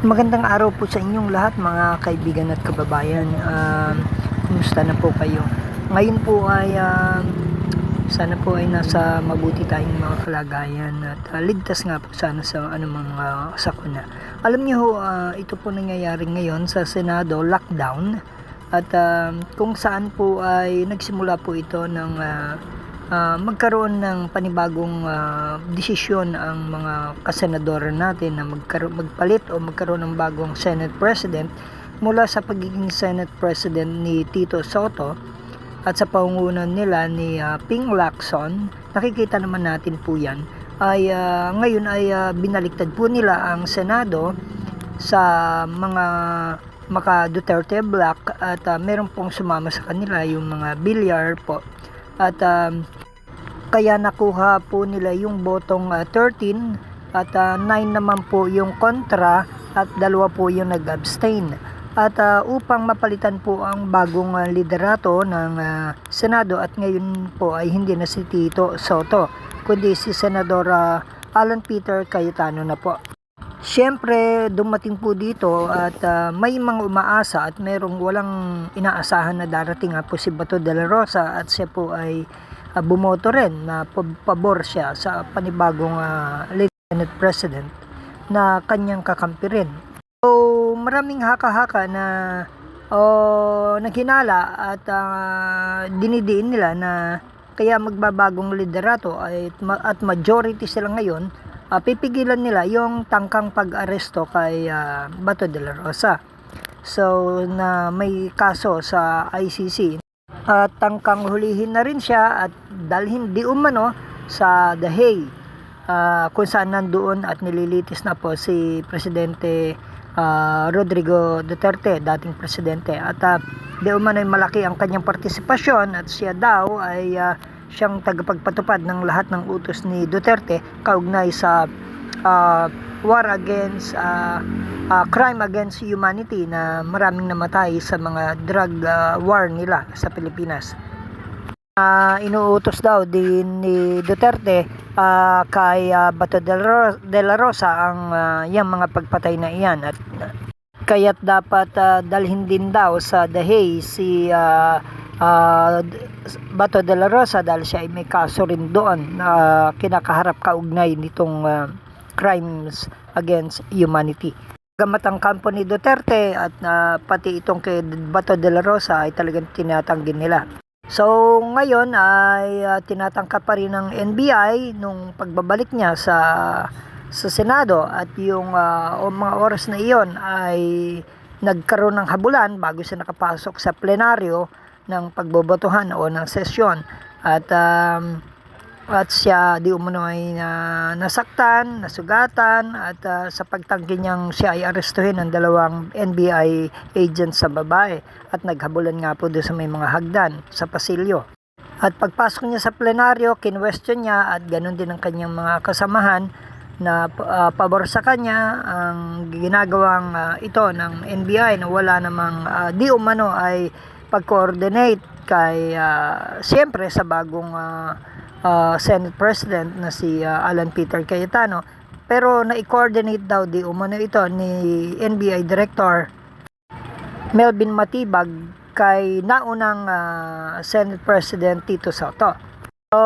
Magandang araw po sa inyong lahat mga kaibigan at kababayan. Kumusta na po kayo? Ngayon po ay sana po ay nasa mabuti tayong mga kalagayan at ligtas nga po sana sa anumang sakuna. Alam niyo ho, ito po nangyayari ngayon sa Senado, lockdown, at kung saan po ay nagsimula po ito ng magkaroon ng panibagong desisyon ang mga kasenadora natin na magpalit o magkaroon ng bagong Senate President mula sa pagiging Senate President ni Tito Soto at sa pangungunan nila ni Ping Lacson. Nakikita naman natin po yan ay ngayon ay binaliktad po nila ang Senado sa mga maka Duterte Black at meron pong sumama sa kanila yung mga Villar po at kaya nakuha po nila yung botong 13 at 9 naman po yung kontra at 2 po yung nag-abstain. At upang mapalitan po ang bagong liderato ng Senado at ngayon po ay hindi na si Tito Soto kundi si Senador Alan Peter Cayetano na po. Siyempre dumating po dito at may mga umaasa at merong walang inaasahan na darating nga po si Bato de la Rosa at siya po ay bumoto rin na pabor siya sa panibagong Senate President na kanyang kakampi rin. So maraming haka-haka na naghinala at dinidiin nila na kaya magbabagong liderato at majority sila ngayon, pipigilan nila yung tangkang pag-aresto kay Bato de la Rosa. So na may kaso sa ICC at tangkang hulihin na rin siya at dalhin di umano sa The Hague kung saan nandoon at nililitis na po si Presidente Rodrigo Duterte, dating presidente, at di umano ay malaki ang kanyang partisipasyon at siya daw ay siyang tagapagpatupad ng lahat ng utos ni Duterte kaugnay sa war against crime against humanity na maraming namatay sa mga drug war nila sa Pilipinas. Inuutos daw din ni Duterte kay Bato de la Rosa ang yung mga pagpatay na iyan at kaya't dapat dalhin din daw sa The Hague si Bato de la Rosa dahil siya ay may kaso rin doon na kinakaharap kaugnay nitong crimes against humanity. Gamat ang kampo ni Duterte at pati itong kay Bato de la Rosa ay talagang tinatanggi nila. So ngayon ay tinatangka pa rin ng NBI nung pagbabalik niya sa Senado at yung mga oras na iyon ay nagkaroon ng habulan bago siya nakapasok sa plenaryo ng pagbobotohan o ng sesyon at siya di umano ay nasaktan, nasugatan at sa pagtanggi niyang siya ay arestuhin ng 2 NBI agents sa babae at naghabulan nga po doon sa may mga hagdan sa pasilyo. At pagpasok niya sa plenaryo, kinwestiyon niya at ganoon din ang kanyang mga kasamahan na pabor sa kanya ang ginagawang ito ng NBI na wala namang di umano ay pag-coordinate kay siyempre sa bagong Senate President na si Alan Peter Cayetano, pero na-coordinate daw di umano ito ni NBI Director Melvin Matibag kay naunang Senate President Tito Soto. So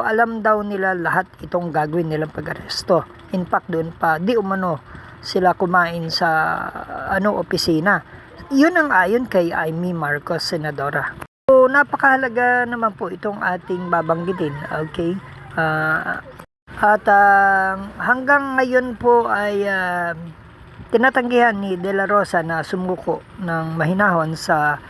alam daw nila lahat itong gagawin nilang pag-aresto. In fact doon pa di umano sila kumain sa opisina. Yun ang ayon kay Amy Marcos, senadora. So napakahalaga naman po itong ating babanggitin, okay? At hanggang ngayon po ay tinatanggihan ni De La Rosa na sumuko ng mahinahon sa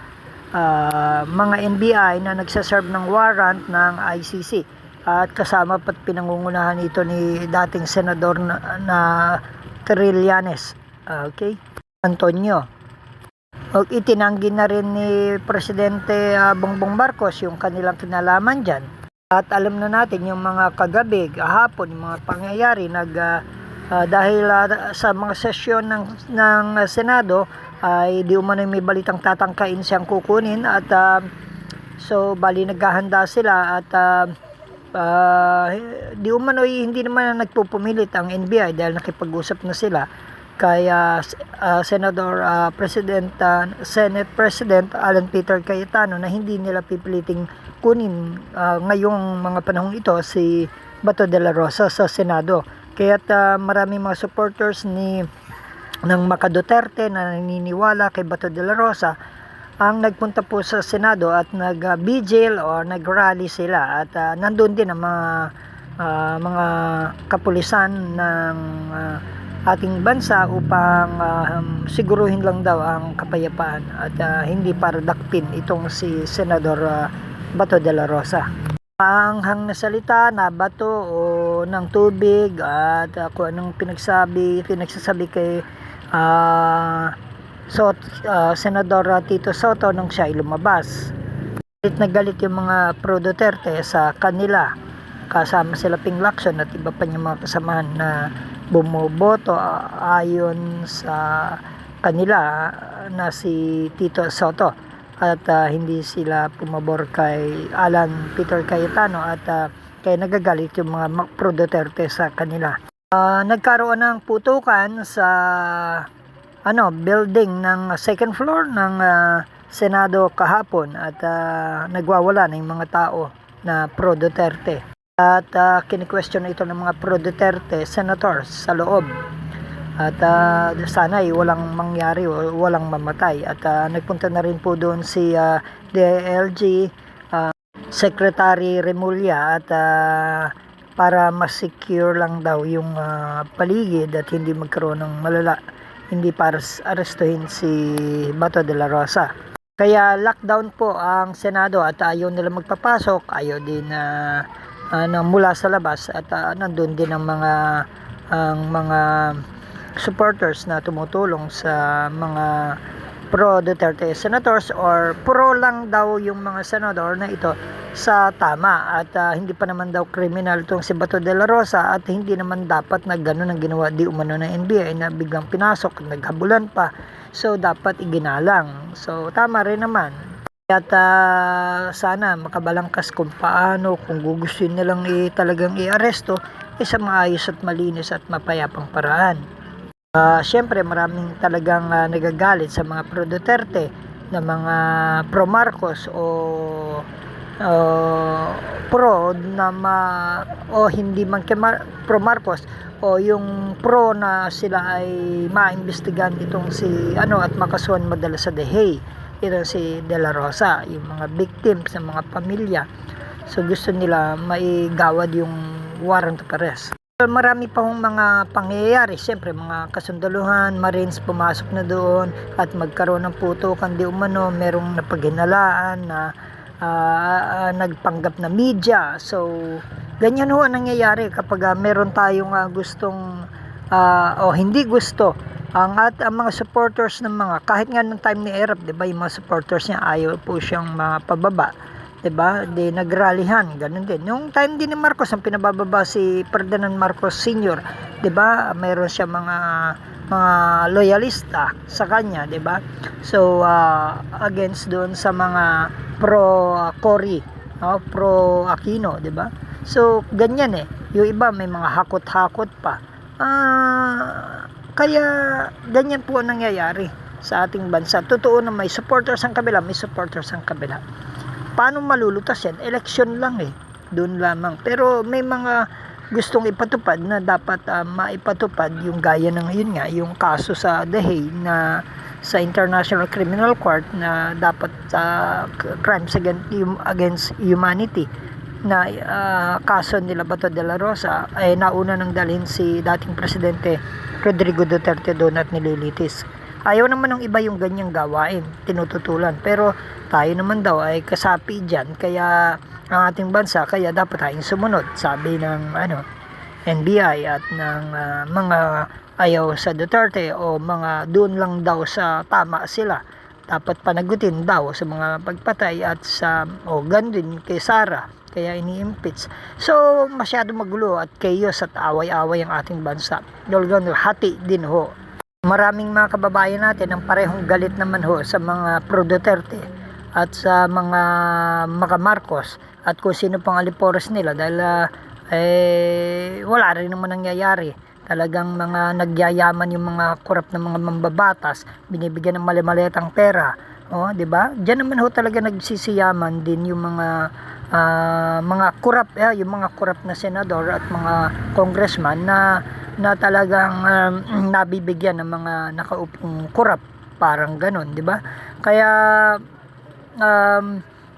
mga NBI na nagsaserve ng warrant ng ICC at kasama pat pinangungunahan ito ni dating senador na Trillanes, okay? Antonio. O itinanggi na rin ni Presidente Bongbong Marcos yung kanilang kinalaman dyan. At alam na natin yung mga kagabi, hapon, yung mga pangyayari dahil sa mga sesyon ng Senado ay di umano may balitang tatangkain siyang kukunin at so bali naghahanda sila at di umano hindi naman nagpupumilit ang NBI dahil nakipag-usap na sila kay Senate President Alan Peter Cayetano na hindi nila pipiliting kunin ngayong mga panahong ito si Bato de la Rosa sa Senado. Kaya't maraming mga supporters ng Maka Duterte na naniniwala kay Bato de la Rosa ang nagpunta po sa Senado at nag-vigil o nag-rally sila, at nandun din ang mga kapulisan ng ating bansa upang siguruhin lang daw ang kapayapaan at hindi para dakpin itong si Senador Bato de la Rosa. Maanghang na salita na bato o ng tubig at kung anong pinagsasabi kay Senador Tito Soto nung siya ay lumabas. Galit na galit yung mga pro Duterte sa kanila, kasama sila Ping Lacson at iba pa yung mga kasamahan na bumoboto ayon sa kanila na si Tito Soto, at hindi sila pumabor kay Alan Peter Cayetano, at kaya nagagalit yung mga pro Duterte sa kanila. Nagkaroon ng putukan sa building ng second floor ng Senado kahapon, at nagwawala na yung mga tao na pro Duterte. At kini-question ito ng mga pro Duterte senators sa loob. At sana ay walang mangyari o walang mamatay. At nagpunta na rin po doon si DLG Secretary Remulla, at para mas secure lang daw yung paligid at hindi magkaroon ng malala, hindi para arestuhin si Bato de la Rosa. Kaya lockdown po ang Senado at ayaw nila magpapasok, ayaw din mula sa labas, at nandun din ang mga supporters na tumutulong sa mga pro Duterte senators, or pro lang daw yung mga senador na ito sa tama, at hindi pa naman daw criminal itong si Bato de la Rosa, at hindi naman dapat na gano'n ang ginawa di umano ng NBI na biglang pinasok, naghabulan pa, so dapat iginalang. So tama rin naman. At sana makabalangkas kung paano, kung gugustuhin nilang talagang i-aresto, sa maayos at malinis at mapayapang paraan. Siyempre maraming talagang nagagalit sa mga pro Duterte na mga pro Marcos o pro na o hindi man pro Marcos, o yung pro na sila ay maimbestigahan itong si at makasuhan madala sa DEHE, ito si De La Rosa, yung mga victims ng mga pamilya. So gusto nila maigawad yung warrant of arrest. Marami pa hong mga pangyayari, siyempre mga kasundaluhan, Marines pumasok na doon at magkaroon ng putukan di umano, merong napaghinalaan na nagpanggap na media. So ganyan ho ang nangyayari kapag meron tayong gustong o hindi gusto ang mga supporters ng mga, kahit nga nung time ni Erap, 'di ba, yung mga supporters niya ayaw po siyang mapababa, 'di ba? Di nagralihan, ganun din. Nung time din ni Marcos, ang pinabababa si Ferdinand Marcos Sr., 'di ba? Mayroon siya mga loyalista sa kanya, 'di ba? So against doon sa mga pro Cory, pro Aquino, 'di ba? So ganyan yung iba may mga hakot-hakot pa. Kaya ganyan po ang nangyayari sa ating bansa. Totoo na may supporters ang kabila, may supporters ang kabila. Paano malulutas yan? Election lang doon lamang. Pero may mga gustong ipatupad na dapat maipatupad, yung gaya ng yun nga, yung kaso sa DEHE na sa International Criminal Court na dapat crimes against humanity na kaso nila Bato de la Rosa ay nauna nang dalhin si dating Presidente Rodrigo Duterte doon at nililitis. Ayaw naman ng iba yung ganyang gawain, tinututulan. Pero tayo naman daw ay kasapi dyan, kaya ang ating bansa, kaya dapat tayong sumunod, sabi ng NBI at ng mga ayaw sa Duterte, o mga doon lang daw sa tama sila. Dapat panagutin daw sa mga pagpatay at sa gandun kay Sara, kaya ini-impeach. So masyado magulo at chaos at away-away ang ating bansa. Dahil hati din ho. Maraming mga kababayan natin ang parehong galit naman ho sa mga pro Duterte at sa mga Maka Marcos at kung sino pang alipores nila, dahil wala rin naman nangyayari. Talagang mga nagyayaman yung mga korap na mga mambabatas, binibigyan ng mali-maliitang pera. Oh, 'di ba? Diyan naman ho talaga nagsisiyaman din yung mga korap, yung mga korap na senador at mga congressman na talagang nabibigyan ng mga nakaupong korap, parang ganun, 'di ba? Kaya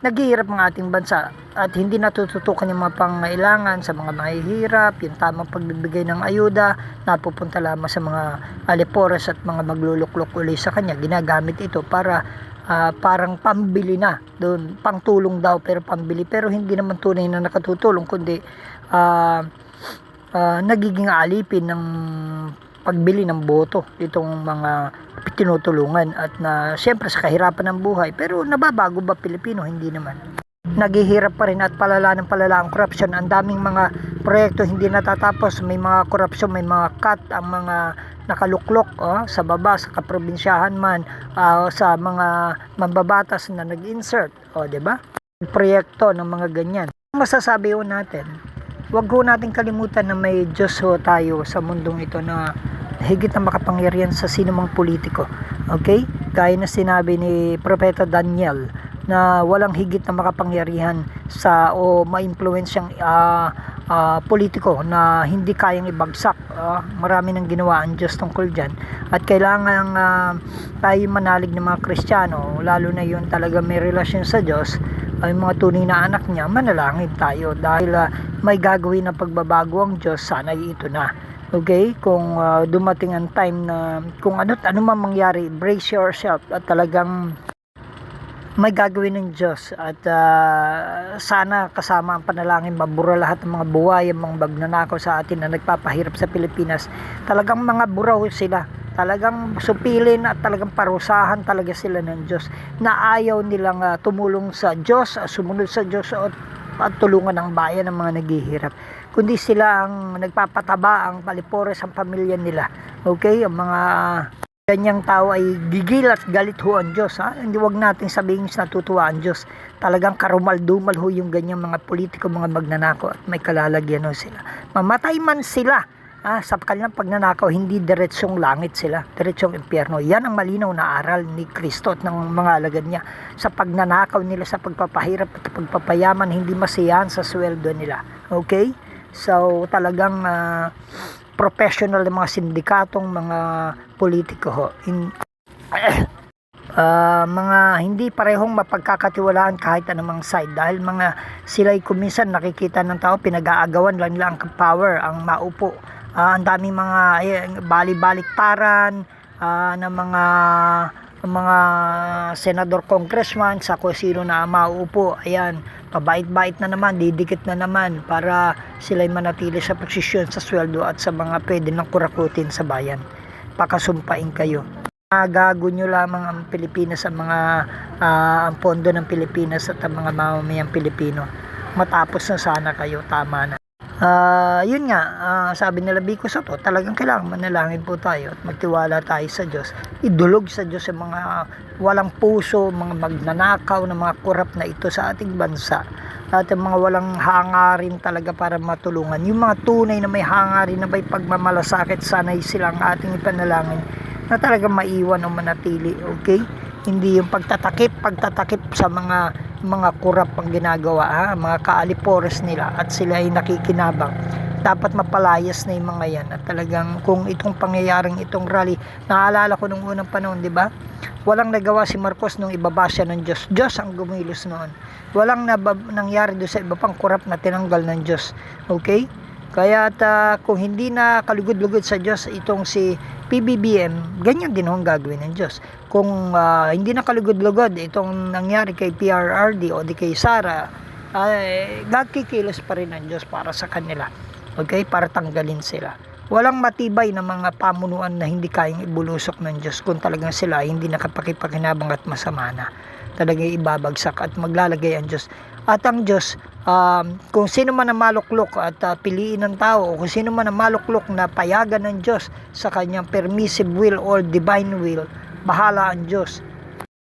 naghihirap ang ating bansa at hindi natututukan yung mga pangailangan sa mga mahihirap, yung tamang pagbibigay ng ayuda, napupunta lamang sa mga alipores at mga magluluklok uli sa kanya. Ginagamit ito para parang pambili na doon, pangtulong daw pero pambili, pero hindi naman tunay na nakatutulong, kundi nagiging alipin ng pagbili ng boto itong mga tinutulungan at na siyempre sa kahirapan ng buhay. Pero nababago ba Pilipino? Hindi naman. Naghihirap pa rin at palala ng palala ang korupsyon. Ang daming mga proyekto hindi natatapos, may mga korupsyon, may mga cut ang mga nakaluklok sa baba, sa kaprobinsyahan man, sa mga mambabatas na nag-insert, 'di ba? Proyekto ng mga ganyan. Masasabi ho natin, wag ho nating kalimutan na may Diyos ho tayo sa mundong ito na higit na makapangyarihan sa sinumang politiko. Okay? Gaya na sinabi ni Propeta Daniel na walang higit na makapangyarihan sa o maimpluwensyang politiko na hindi kayang ibagsak. Marami nang ginawa ang Diyos tungkol dyan. At kailangan tayo manalig ng mga Kristiyano, lalo na yun talaga may relasyon sa Diyos, ay mga tunay na anak niya, manalangin tayo dahil may gagawin na pagbabago ang Diyos. Sana ito na. Okay? Kung dumating ang time na kung ano man mangyari, brace yourself at talagang may gagawin ng Diyos at sana kasama ang panalangin mabura lahat ng mga buhay, mga magnanakaw sa atin na nagpapahirap sa Pilipinas. Talagang mga buraw sila, talagang supilin at talagang parusahan talaga sila ng Diyos na ayaw nilang tumulong sa Diyos, sumunod sa Diyos at tulungan ang bayan ng mga naghihirap, kundi sila ang nagpapataba, ang palipores, ang pamilya nila. Okay? Ang mga ganyang tao ay gigil at galit ho ang Diyos. Hindi, wag natin sabihin natutuwa ang Diyos. Talagang karumal-dumal ho yung ganyang mga politiko, mga magnanakaw at may kalalagyan ho sila. Mamatay man sila sa kanilang pagnanakaw, hindi diretsong langit sila, diretsong impyerno. Yan ang malinaw na aral ni Kristo at ng mga alagad niya. Sa pagnanakaw nila, sa pagpapahirap at pagpapayaman, hindi masiyahan sa sweldo nila. Okay? So talagang professional ng mga sindikatong mga politiko ho. Mga hindi parehong mapagkakatiwalaan kahit anumang side, dahil mga sila'y kuminsan nakikita ng tao pinag-aagawan lang nila ang power, ang maupo. Ang daming mga bali-baliktaran ng mga senador, congressman sa kung sino na mauupo. Ayan, pabait-bait na naman, didikit na naman para sila'y manatili sa posisyon, sa sweldo at sa mga pwede ng kurakutin sa bayan. Pakasumpain kayo. Gago nyo lamang ang Pilipinas, ang pondo ng Pilipinas at ang mga mamamayang Pilipino. Matapos na sana kayo, tama na. Yun nga, sabi nila Biko Soto, talagang kailangan manalangin po tayo at magtiwala tayo sa Diyos. Idulog sa Diyos yung mga walang puso, mga magnanakaw na mga korap na ito sa ating bansa, at yung mga walang hangarin talaga para matulungan. Yung mga tunay na may hangarin na may pagmamalasakit, sana'y silang ating ipanalangin na talagang maiwan o manatili. Okay? Hindi yung pagtatakip sa mga kurap ang ginagawa, mga kaalipores nila at sila ay nakikinabang. Dapat mapalayas na yung mga yan. At talagang kung itong pangyayaring itong rally, naalala ko nung unang panahon, di ba? Walang nagawa si Marcos nung ibaba siya ng Diyos. Diyos ang gumilos noon. Walang nangyari doon sa iba pang kurap na tinanggal ng Diyos. Okay? Kaya kung hindi na kalugod-lugod sa Diyos itong si PBBM, ganyan din ang gagawin ng Diyos. Kung hindi na kalugod-lugod itong nangyari kay PRRD o di kay Sara, nagkikilos pa rin ng Diyos para sa kanila. Okay? Para tanggalin sila. Walang matibay na mga pamunuan na hindi kayang ibulusok ng Diyos kung talagang sila hindi nakapakipakinabang at masama na. Talagang ibabagsak at maglalagay ang Diyos. At ang Diyos, kung sino man ang maluklok at piliin ng tao, o kung sino man ang maluklok na payagan ng Diyos sa kanyang permissive will or divine will, bahala ang Diyos.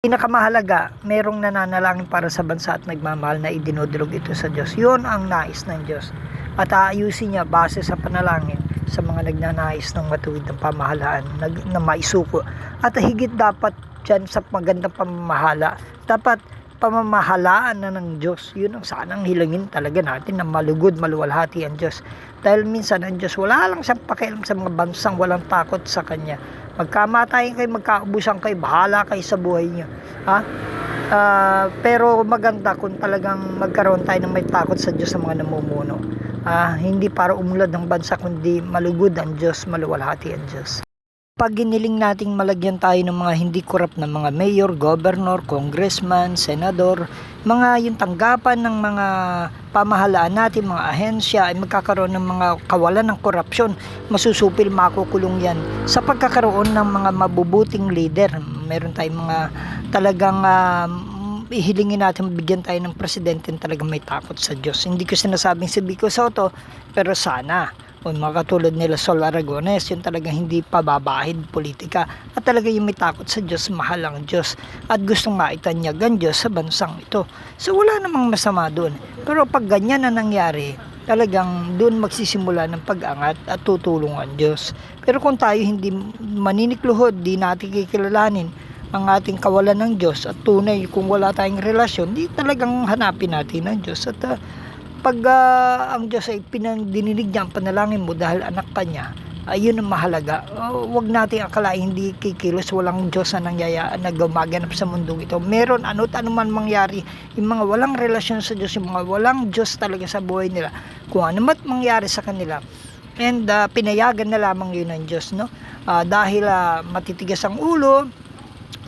Pinakamahalaga, merong nananalangin para sa bansa at nagmamahal na idinudulog ito sa Diyos. Yun ang nais ng Diyos. At aayusin niya base sa panalangin sa mga nagnanais ng matuwid ng pamahalaan na maisuko. At higit dapat dyan sa magandang pamamahala, dapat pamamahalaan na ng Diyos. Yun ang sanang hilangin talaga natin, na malugod, maluwalhati ang Diyos. Dahil minsan ang Diyos wala lang siyang pakialam sa mga bansang walang takot sa Kanya. Magkamatayin kayo, magkaubusan kayo, bahala kayo sa buhay niyo. Pero maganda kung talagang magkaroon tayo ng may takot sa Diyos sa mga namumuno. Hindi para umulad ng bansa, kundi malugod ang Diyos, maluwalhati ang Diyos. Pag giniling nating malagyan tayo ng mga hindi korap na mga mayor, governor, congressman, senador, mga yung tanggapan ng mga pamahalaan natin, mga ahensya, ay magkakaroon ng mga kawalan ng korupsyon, masusupil, makukulong yan sa pagkakaroon ng mga mabubuting leader. Meron tayong mga talagang ihilingin natin, bigyan tayo ng presidente talagang may takot sa Diyos. Hindi ko sinasabing si Vico Soto, pero sana o mga katulad nila Sol Aragones, yung talagang hindi pababahid politika at talaga yung may takot sa Diyos, mahal ang Diyos at gustong maitanyag ang Diyos sa bansang ito. So wala namang masama doon. Pero pag ganyan na nangyari, talagang doon magsisimula ng pag-angat at tutulong ang Diyos. Pero kung tayo hindi maninikluhod, di natin kikilalanin ang ating kawalan ng Diyos at tunay kung wala tayong relasyon, di talagang hanapin natin ang Diyos. At pag ang Diyos ay pinandinilig niya ang panalangin mo dahil anak ka niya, ayun ang mahalaga. Huwag natin akalain hindi kikilos, walang Diyos na nangyayaan na gumaganap sa mundong ito. Meron ano't anuman mangyari, yung mga walang relasyon sa Diyos, yung mga walang Diyos talaga sa buhay nila, kung ano man mangyari sa kanila, and pinayagan na lamang yun ng Diyos, no? Dahil matitigas ang ulo,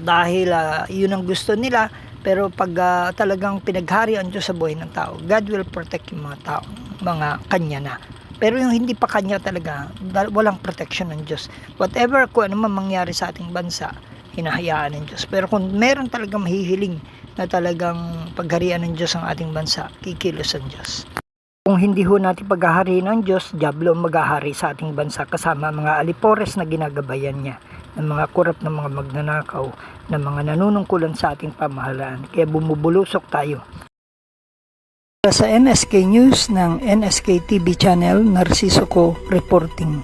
dahil yun ang gusto nila. Pero pag talagang pinaghari ang Diyos sa buhay ng tao, God will protect yung mga tao, mga kanya na. Pero yung hindi pa kanya talaga, walang protection ng Diyos. Whatever, kung ano man mangyari sa ating bansa, hinahayaan ng Diyos. Pero kung meron talagang mahihiling na talagang pagharian ng Diyos ang ating bansa, kikilos ang Diyos. Kung hindi ho natin paghahariin ng Diyos, diablo ang maghahari sa ating bansa kasama mga alipores na ginagabayan niya, ng mga korap ng mga magnanakaw, ng mga nanunungkulan sa ating pamahalaan. Kaya bumubulusok tayo. Sa NSK News ng NSK TV Channel, Narciso Co reporting.